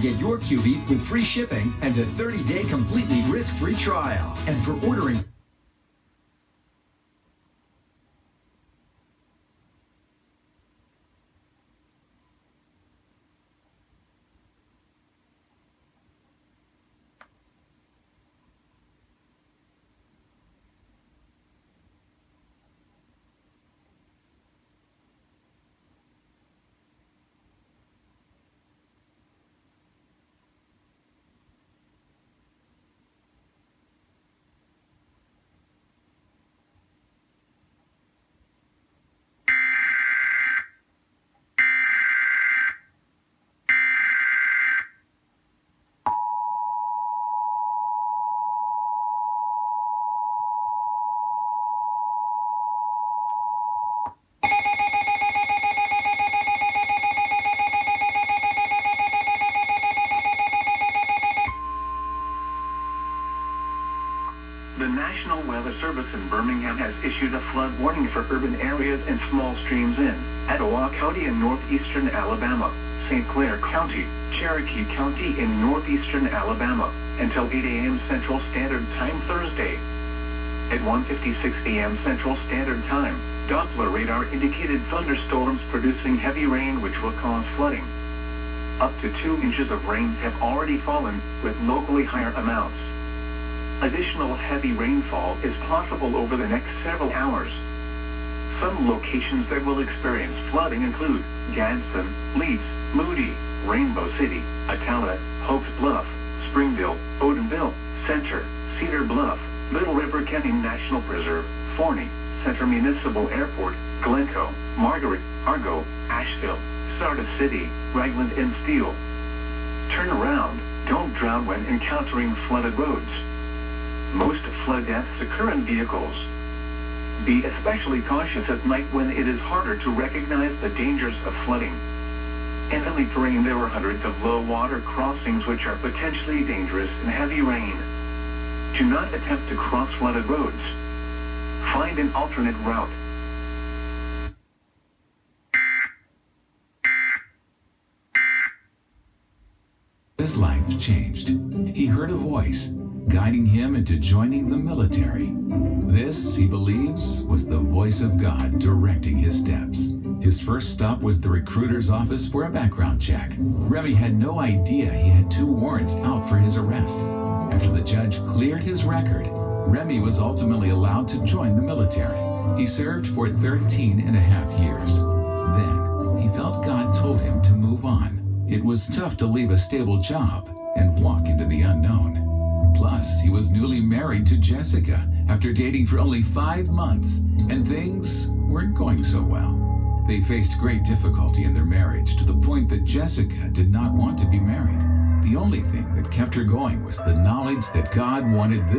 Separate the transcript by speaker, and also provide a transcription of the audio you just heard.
Speaker 1: Get your QB with free shipping and a 30-day completely risk-free trial. And for ordering
Speaker 2: The National Weather Service in Birmingham has issued a flood warning for urban areas and small streams in Etowah County in northeastern Alabama, St. Clair County, Cherokee County in northeastern Alabama, until 8 a.m. Central Standard Time Thursday. At 1:56 a.m. Central Standard Time, Doppler radar indicated thunderstorms producing heavy rain which will cause flooding. Up to 2 inches of rain have already fallen, with locally higher amounts. Additional heavy rainfall is possible over the next several hours. Some locations that will experience flooding include Gadsden, Leeds, Moody, Rainbow City, Etowah, Hopes Bluff, Springville, Odenville, Center, Cedar Bluff, Little River Canyon National Preserve, Forney, Center Municipal Airport, Glencoe, Margaret, Argo, Asheville, Sardis City, Ragland and Steele. Turn around, don't drown when encountering flooded roads. Most flood deaths occur in vehicles. Be especially cautious at night when it is harder to recognize the dangers of flooding. In hilly terrain, there are hundreds of low water crossings which are potentially dangerous in heavy rain. Do not attempt to cross flooded roads. Find an alternate route.
Speaker 3: His life changed. He heard a voice guiding him into joining the military. This, he believes, was the voice of God directing his steps. His first stop was the recruiter's office for a background check. Remy had no idea he had 2 warrants out for his arrest. After the judge cleared his record, Remy was ultimately allowed to join the military. He served for 13.5 years. Then, he felt God told him to move on. It was tough to leave a stable job and walk into the unknown. Plus, he was newly married to Jessica after dating for only 5 months, and things weren't going so well. They faced great difficulty in their marriage to the point that Jessica did not want to be married. The only thing that kept her going was the knowledge that God wanted this